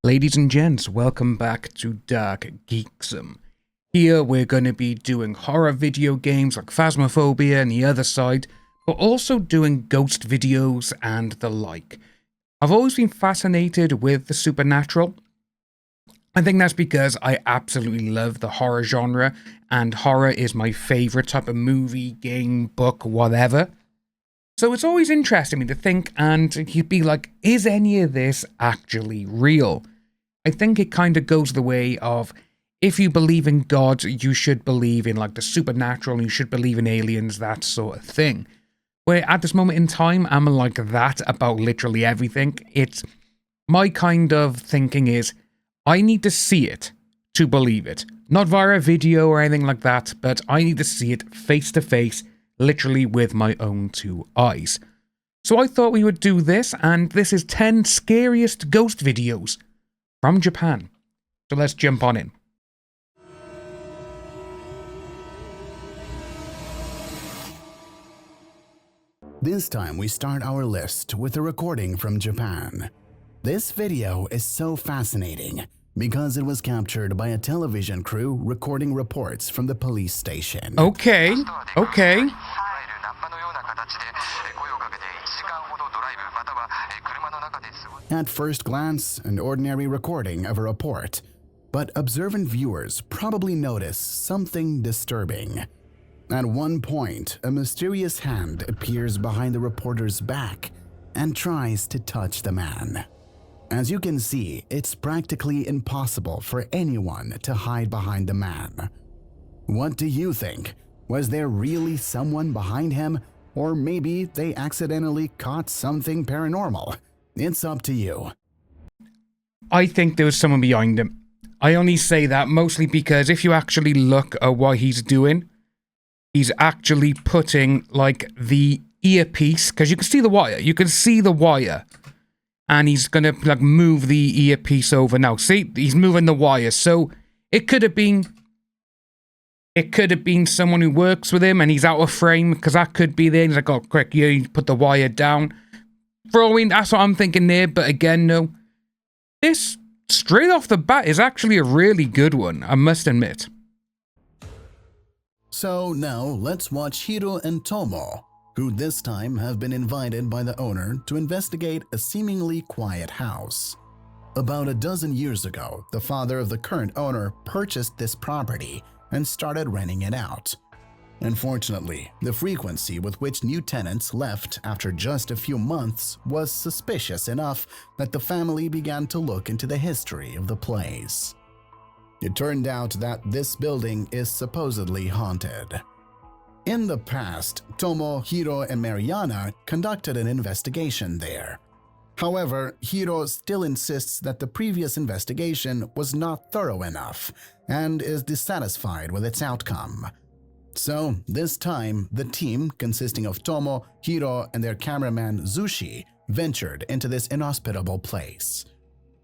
Ladies and gents, welcome back to Dark Geeksome. Here we're going to be doing horror video games like Phasmophobia and the other side, but also doing ghost videos and the like. I've always been fascinated with the supernatural. I think that's because I absolutely love the horror genre, and horror is my favourite type of movie, game, book, whatever. So it's always interesting me to think, and you'd be like, is any of this actually real? I think it kind of goes the way of, if you believe in God, you should believe in like the supernatural, and you should believe in aliens, that sort of thing. Where at this moment in time, I'm like that about literally everything. It's my kind of thinking is, I need to see it to believe it. Not via a video or anything like that, but I need to see it face to face, literally with my own two eyes. So I thought we would do this, and this is 10 scariest ghost videos from Japan. So let's jump on in. This time we start our list with a recording from Japan. This video is so fascinating because it was captured by a television crew recording reports from the police station. Okay. At first glance, an ordinary recording of a report, but observant viewers probably notice something disturbing. At one point, a mysterious hand appears behind the reporter's back and tries to touch the man. As you can see, it's practically impossible for anyone to hide behind the man. What do you think? Was there really someone behind him? Or maybe they accidentally caught something paranormal? It's up to you. I think there was someone behind him. I only say that mostly because if you actually look at what he's doing, he's actually putting like the earpiece, because you can see the wire. You can see the wire. And he's going to like move the earpiece over now. See, he's moving the wire. So it could have been someone who works with him and he's out of frame, because that could be there. He's like, oh, quick, you put the wire down. Throwing, that's what I'm thinking there. But again, no. This, straight off the bat, is actually a really good one, I must admit. So now let's watch Hiro and Tomo, who this time have been invited by the owner to investigate a seemingly quiet house. About a dozen years ago, the father of the current owner purchased this property and started renting it out. Unfortunately, the frequency with which new tenants left after just a few months was suspicious enough that the family began to look into the history of the place. It turned out that this building is supposedly haunted. In the past, Tomo, Hiro, and Mariana conducted an investigation there. However, Hiro still insists that the previous investigation was not thorough enough and is dissatisfied with its outcome. So, this time, the team, consisting of Tomo, Hiro, and their cameraman Zushi, ventured into this inhospitable place.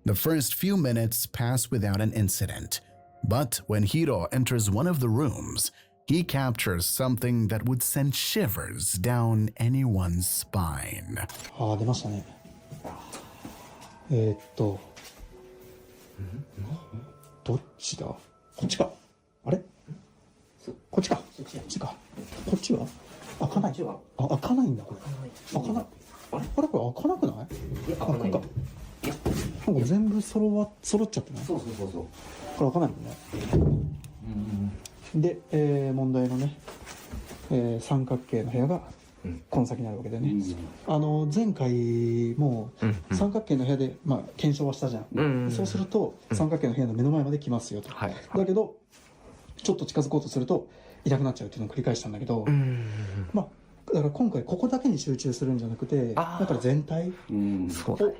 The first few minutes pass without an incident, but when Hiro enters one of the rooms, he captures something that would send shivers down anyone's spine. 出ましたね。どっちだ？こっちか。あれ？こっちか。こっちか。こっちは？開かない。あ、開かないんだこれ。開かない。あれこれ開かなくない？いや開かない。なんか全部揃っちゃってない？そう。これ開かないもんね。で、問題のね、三角形の部屋がこの先になるわけでね、前回も三角形の部屋で、検証はしたじゃん、そうすると三角形の部屋の目の前まで来ますよと、だけどちょっと近づこうとするといなくなっちゃうっていうのを繰り返したんだけど、だから今回ここだけに集中するんじゃなくて、だから全体を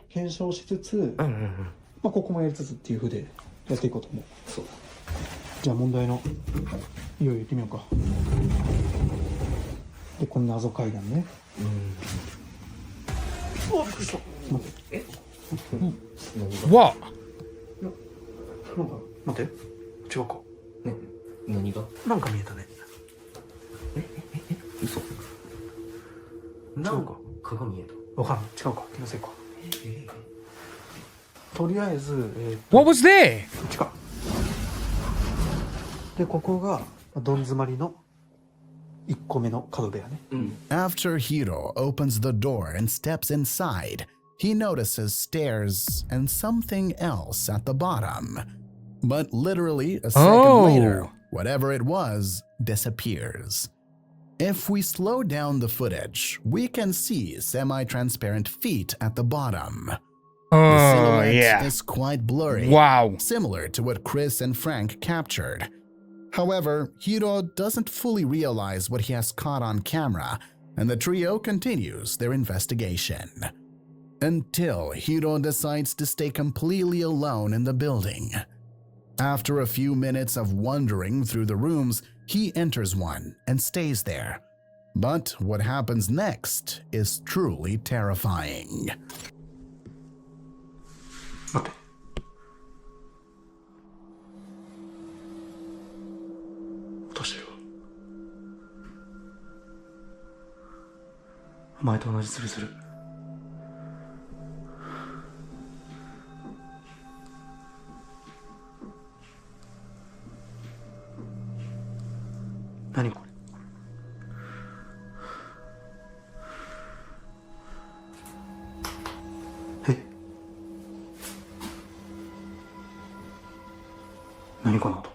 検証しつつ、ここもやりつつっていう風でやっていこうと思う。そうじゃあ問題のいよいよ行ってみようか。でこの謎階段ね。うわびっくりした。待って。What? なんか待って違うか。何が？なんか見えたね。嘘？なんか鏡見えた。わかんない。違うか。気のせいか。とりあえず、What was there? こっちか。で、ここがどん詰まりの1個目の角部屋ね。After Hiro opens the door and steps inside, he notices stairs and something else at the bottom. But literally a second later, whatever it was disappears. If we slow down the footage, we can see semi-transparent feet at the bottom. The silhouette is quite blurry, similar to what Chris and Frank captured. However, Hiro doesn't fully realize what he has caught on camera, and the trio continues their investigation. Until Hiro decides to stay completely alone in the building. After a few minutes of wandering through the rooms, he enters one and stays there. But what happens next is truly terrifying. 待って。どうしてる？前と同じツルツル。何これ？何この音？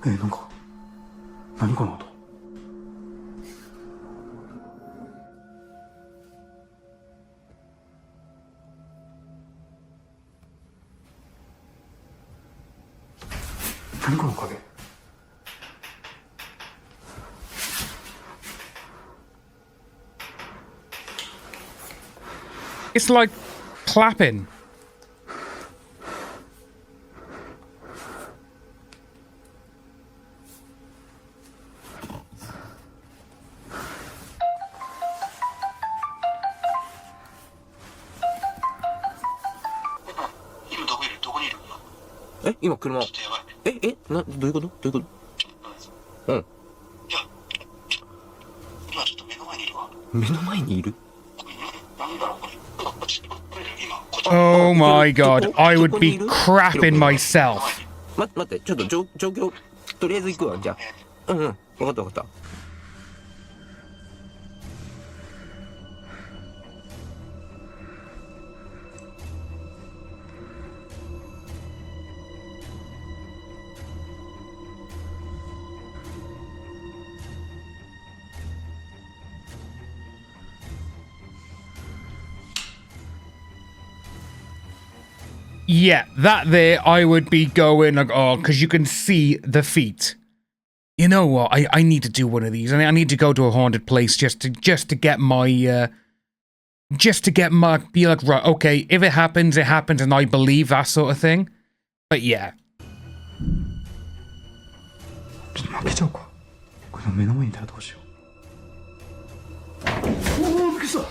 なんか何この音？何この影？It's like clapping. Eh? 今車。どういうこと？どういうこと？うん。いや、今ちょっと目の前にいるわ。目の前にいる？なんだろうこれ。Oh my god, I would be crapping myself. 待って、ちょっと状況、とりあえず行くわ、じゃあ。わかった。Yeah, that there, I would be going like, oh, because you can see the feet. You know what? I need to do one of these. I need to go to a haunted place just to get my be like, right, okay, if it happens, and I believe that sort of thing. But yeah. ちょっと負けちゃおうか。これ目の前にいたらどうしよう。おお、びっくりした。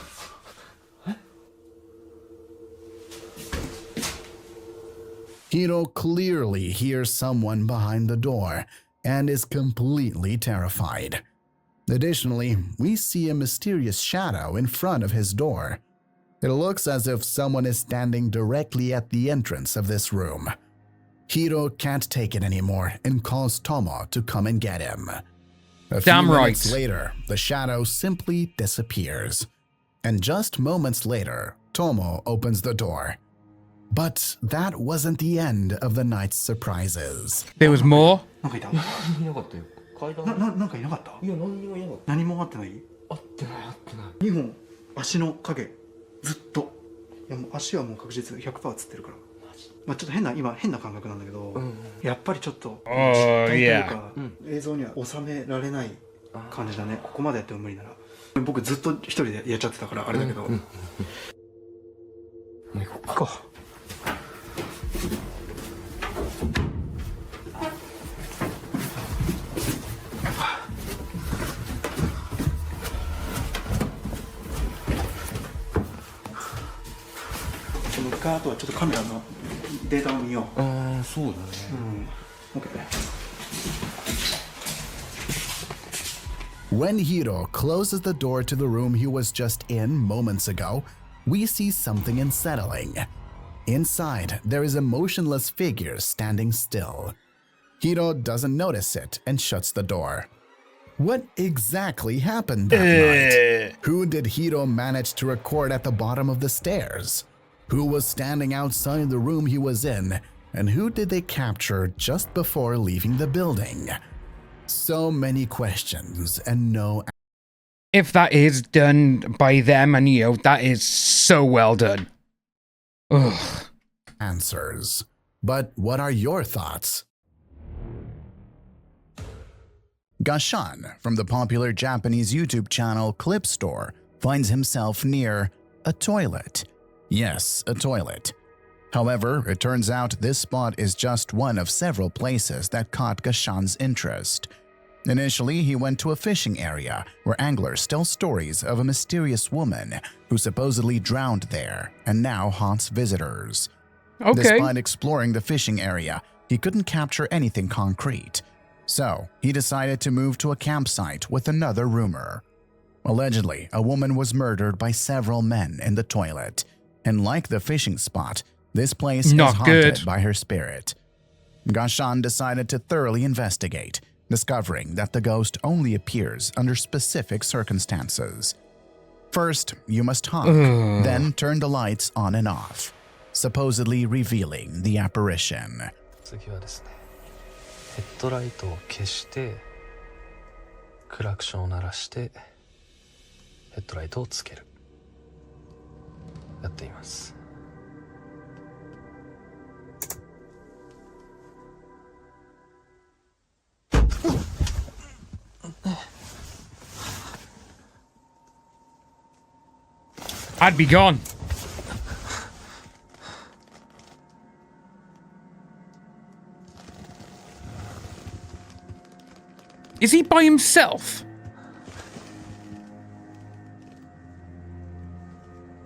Hiro clearly hears someone behind the door and is completely terrified. Additionally, we see a mysterious shadow in front of his door. It looks as if someone is standing directly at the entrance of this room. Hiro can't take it anymore and calls Tomo to come and get him. A few minutes later, the shadow simply disappears. And just moments later, Tomo opens the door. But that wasn't the end of the night's surprises. There was more? なんかいた？いなかったよ。階段。なんかいなかった？いや、何にもいなかった。何もあってない？合ってない。2本足の影ずっと。いやもう足はもう確実 100% つってるから。まあちょっと変な感覚なんだけど、やっぱりちょっと実体というか映像には収められない感じだね。ここまでやっても無理なら。僕ずっと一人でやっちゃってたからあれだけど。もう行こうか。あとはちょっとカメラのデータを見よう。そうだね。OK。When Hiro closes the door to the room he was just in moments ago, we see something unsettling. Inside, there is a motionless figure standing still. Hiro doesn't notice it and shuts the door. What exactly happened that night? Who did Hiro manage to record at the bottom of the stairs? Who was standing outside the room he was in? And who did they capture just before leaving the building? So many questions and no If that is done by them, and that is so well done. Ugh. answers. But what are your thoughts? Gashan from the popular Japanese YouTube channel Clip Store finds himself near a toilet. Yes, a toilet. However, it turns out this spot is just one of several places that caught Gashan's interest. Initially, he went to a fishing area where anglers tell stories of a mysterious woman who supposedly drowned there and now haunts visitors. Okay. Despite exploring the fishing area, he couldn't capture anything concrete. So, he decided to move to a campsite with another rumor. Allegedly, a woman was murdered by several men in the toilet, and like the fishing spot, this place Not is haunted good. by her spirit. Gashan decided to thoroughly investigate, discovering that the ghost only appears under specific circumstances. First, you must honk, then turn the lights on and off, supposedly revealing the apparition. 次はですね、ヘッドライトを消してクラクションを鳴らしてヘッドライトをつけるやっています。 I'd be gone. Is he by himself?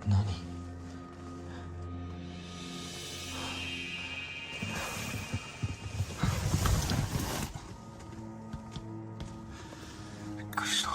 何？ びっくりした。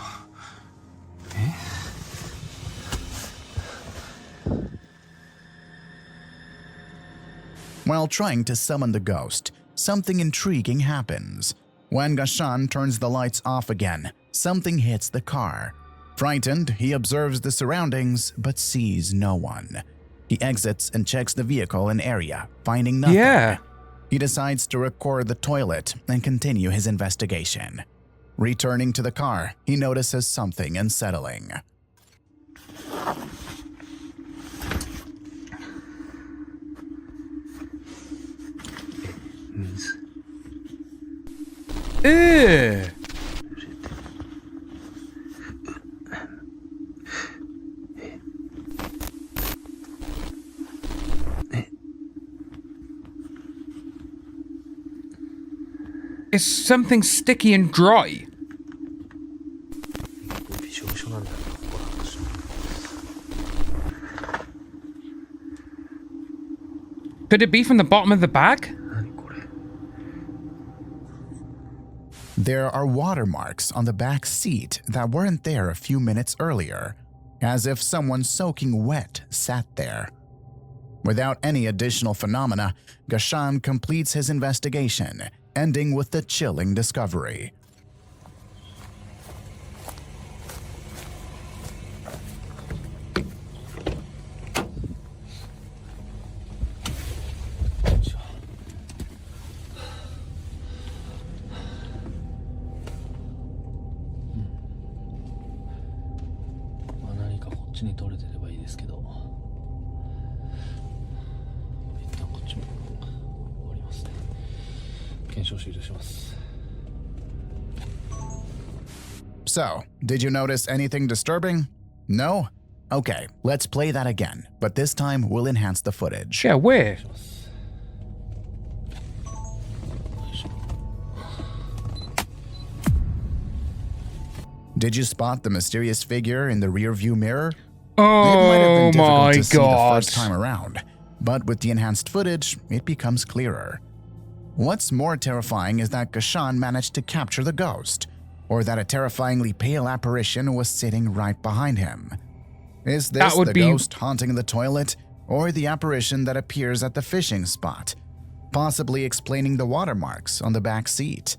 While trying to summon the ghost, something intriguing happens. When Gashan turns the lights off again, something hits the car. Frightened, he observes the surroundings but sees no one. He exits and checks the vehicle and area, finding nothing. Yeah. He decides to record the toilet and continue his investigation. Returning to the car, he notices something unsettling. Ew. It's something sticky and dry. びしょびしょなんだよな、ここなんかしら。 Could it be from the bottom of the bag? 何これ？ There are watermarks on the back seat that weren't there a few minutes earlier, as if someone soaking wet sat there. Without any additional phenomena, Gashan completes his investigation, ending with the chilling discovery. So, did you notice anything disturbing? No? Okay, let's play that again, but this time we'll enhance the footage. Yeah, where? Did you spot the mysterious figure in the rearview mirror? Oh It might have been difficult my to see the god. first time around, but with the enhanced footage, it becomes clearer. What's more terrifying is that Gashan managed to capture the ghost, or that a terrifyingly pale apparition was sitting right behind him. Is this the ghost haunting the toilet, or the apparition that appears at the fishing spot, possibly explaining the watermarks on the back seat?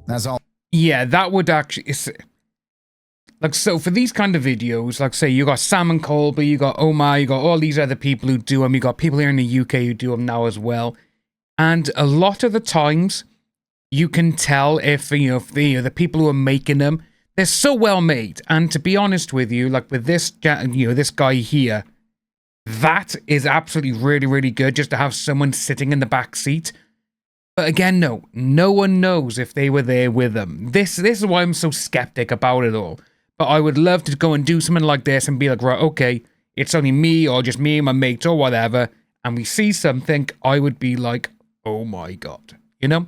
As all Yeah, that would actually... Like, so for these kind of videos, like, say, you got Sam and Colby, you got Omar, you got all these other people who do them, you got people here in the UK who do them now as well. And a lot of the times, you can tell if, the people who are making them, they're so well made. And to be honest with you, like with this, this guy here, that is absolutely really, really good just to have someone sitting in the back seat. But again, no one knows if they were there with them. This is why I'm so skeptic about it all. But I would love to go and do something like this and be like, right, okay, it's only me or just me and my mates or whatever, and we see something, I would be like, oh my god, you know?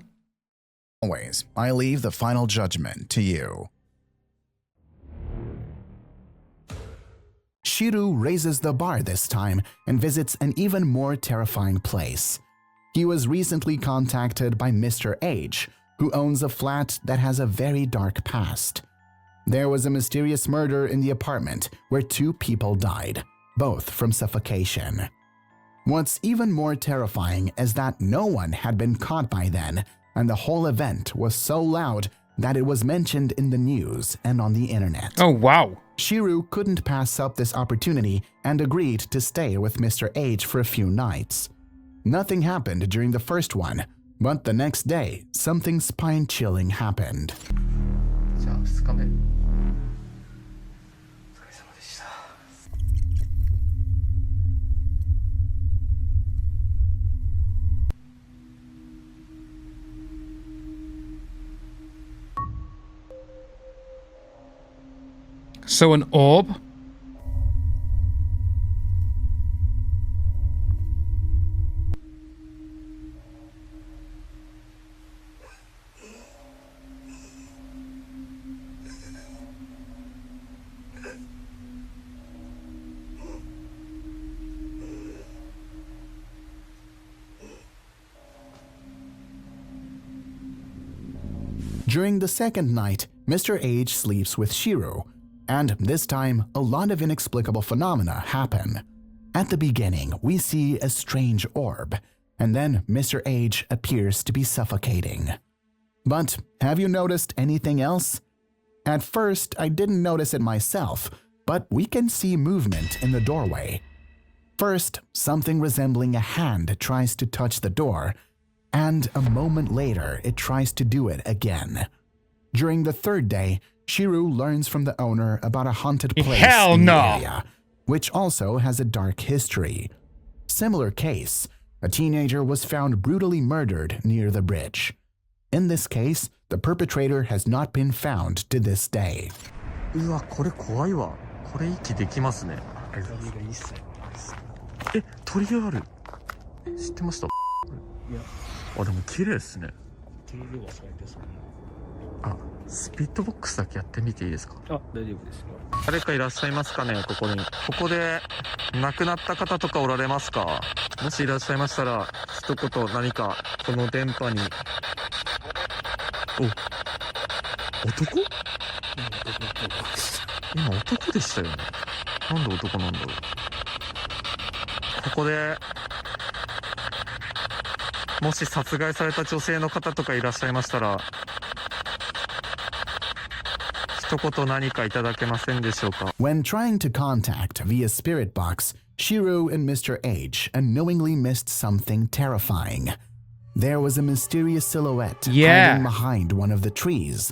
Always, I leave the final judgment to you. Shiru raises the bar this time and visits an even more terrifying place. He was recently contacted by Mr. H, who owns a flat that has a very dark past. There was a mysterious murder in the apartment where 2 people died, both from suffocation. What's even more terrifying is that no one had been caught by then, and the whole event was so loud that it was mentioned in the news and on the internet. Oh, wow. Shiru couldn't pass up this opportunity and agreed to stay with Mr. H for a few nights. Nothing happened during the first one, but the next day, something spine-chilling happened. じゃあ2日目お疲れ様でした。So an orb? During the second night, Mr. H sleeps with Shiru, and this time a lot of inexplicable phenomena happen. At the beginning, we see a strange orb, and then Mr. H appears to be suffocating. But have you noticed anything else? At first, I didn't notice it myself, but we can see movement in the doorway. First, something resembling a hand tries to touch the door, and a moment later it tries to do it again. During the third day, Shiru learns from the owner about a haunted place in the area, which also has a dark history. Similar case, a teenager was found brutally murdered near the bridge. In this case, the perpetrator has not been found to this day. うわ、これ怖いわ。これ息できますね。え、鳥がある。知ってました？いや。あ、でも綺麗ですね。あ、スピットボックスだけやってみていいですか？あ、大丈夫ですよ。誰かいらっしゃいますかね、ここに。ここで亡くなった方とかおられますか？もしいらっしゃいましたら、一言何かこの電波に。お、男？今男でしたよね。なんで男なんだろう。ここでもし殺害された女性の方とかいらっしゃいましたら、一言何かいただけませんでしょうか。When trying to contact via Spirit Box, Shiru and Mr. H unknowingly missed something terrifying. There was a mysterious silhouette hiding behind one of the trees.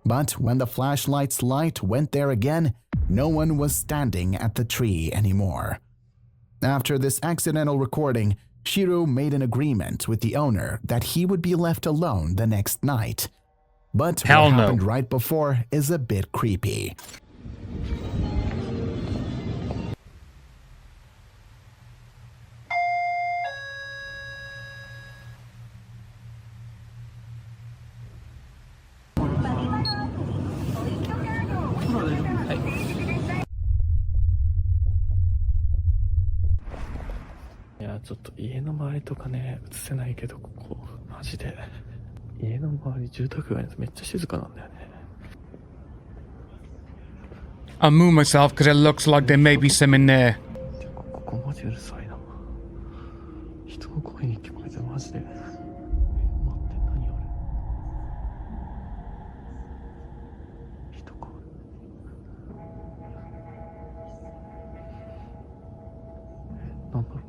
But when the flashlight's light went there again, no one was standing at the tree anymore. After this accidental recording, Shiru made an agreement with the owner that he would be left alone the next night. But what happened right before is a bit creepy. Yeah, ちょっと家の周りとかね、映せないけど、ここマジで家の周り住宅街めっちゃ静かなんだよね。I'll move myself because it looks like there may be some in there. ここマジうるさいな。人の声に聞こえてマジで。待って、何あれ。人か。なんだろう。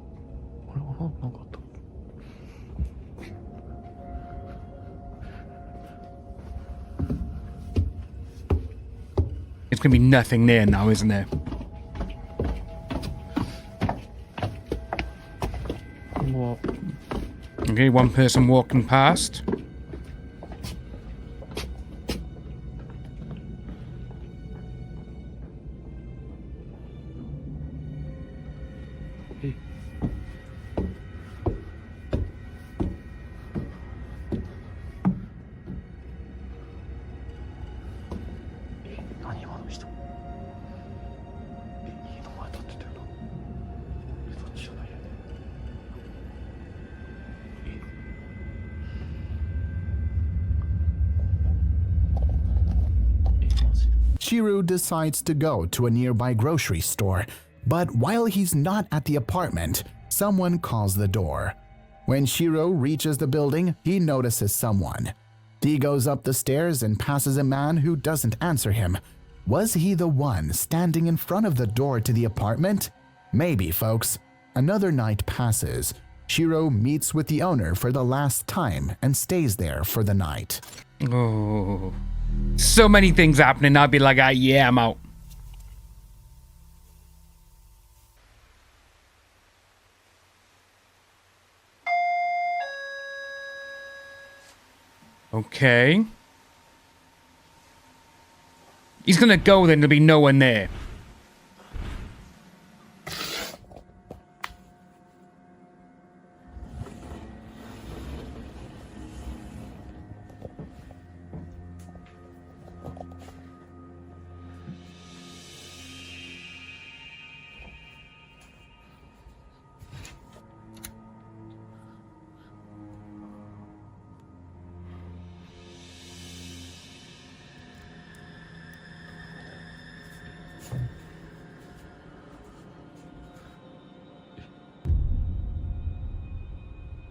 これはなんかあったっけ。It's gonna be nothing there now, isn't there? What? Okay, one person walking past. Hey. 何今の人。家の前立ってたよな。そっちじゃないよね。Shiro decides to go to a nearby grocery store, but while he's not at the apartment, someone calls the door. When Shiro reaches the building, he notices someone. He goes up the stairs and passes a man who doesn't answer him. Was he the one standing in front of the door to the apartment? Maybe, folks. Another night passes. Shiro meets with the owner for the last time and stays there for the night. Oh. So many things happening. I'd be like, ah, yeah, I'm out. Okay. He's gonna go then, there'll be no one there.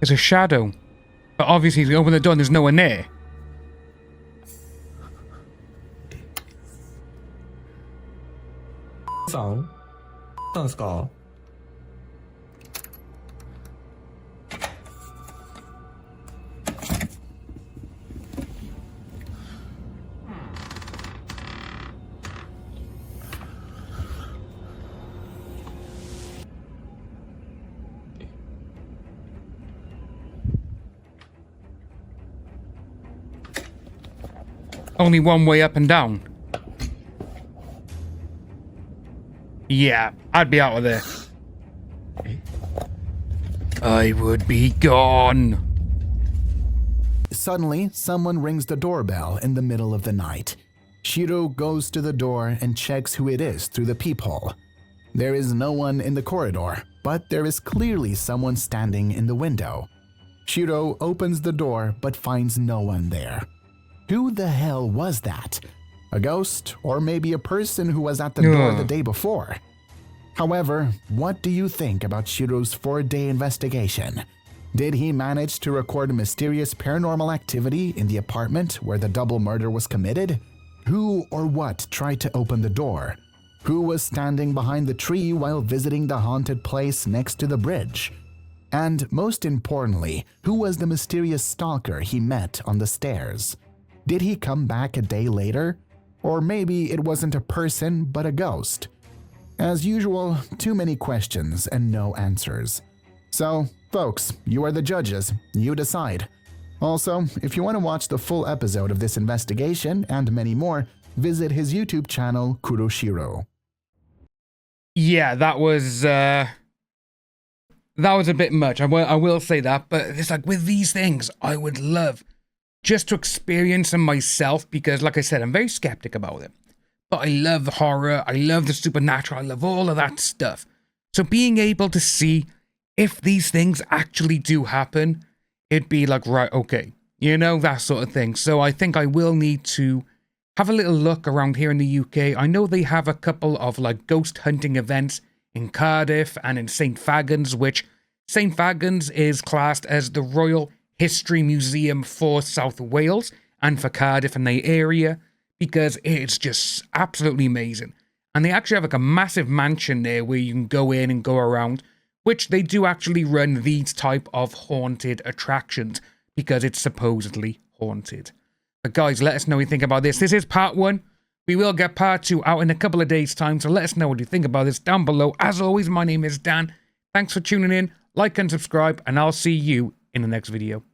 There's a shadow. But obviously, if you open the door and there's no one there. Son? なんですか? Only one way up and down. Yeah, I'd be out of there. I would be gone. Suddenly, someone rings the doorbell in the middle of the night. Shiro goes to the door and checks who it is through the peephole. There is no one in the corridor, but there is clearly someone standing in the window. Shiro opens the door but finds no one there. Who the hell was that? A ghost, or maybe a person who was at the door the day before? However, what do you think about Shiro's 4-day investigation? Did he manage to record mysterious paranormal activity in the apartment where the double murder was committed? Who or what tried to open the door? Who was standing behind the tree while visiting the haunted place next to the bridge? And most importantly, who was the mysterious stalker he met on the stairs? Did he come back a day later? Or maybe it wasn't a person but a ghost? As usual, too many questions and no answers. So, folks, you are the judges. You decide. Also, if you want to watch the full episode of this investigation and many more, visit his YouTube channel, Kuroshiro. Yeah, that was a bit much. I will say that, but it's like with these things, I would love just to experience them myself because, like I said, I'm very skeptic about it. But I love the horror, I love the supernatural, I love all of that stuff. So being able to see if these things actually do happen, it'd be like, right, okay, you know, that sort of thing. So I think I will need to have a little look around here in the UK. I know they have a couple of like ghost hunting events in Cardiff and in St Fagans, which St Fagans is classed as the Royal History Museum for South Wales and for Cardiff and the area, because it's just absolutely amazing. And they actually have like a massive mansion there where you can go in and go around, which they do actually run these type of haunted attractions because it's supposedly haunted. But guys, let us know what you think about this. This is part 1. We will get part 2 out in a couple of days' time, so let us know what you think about this down below. As always, my name is Dan. Thanks for tuning in. Like and subscribe, and I'll see you in the next video.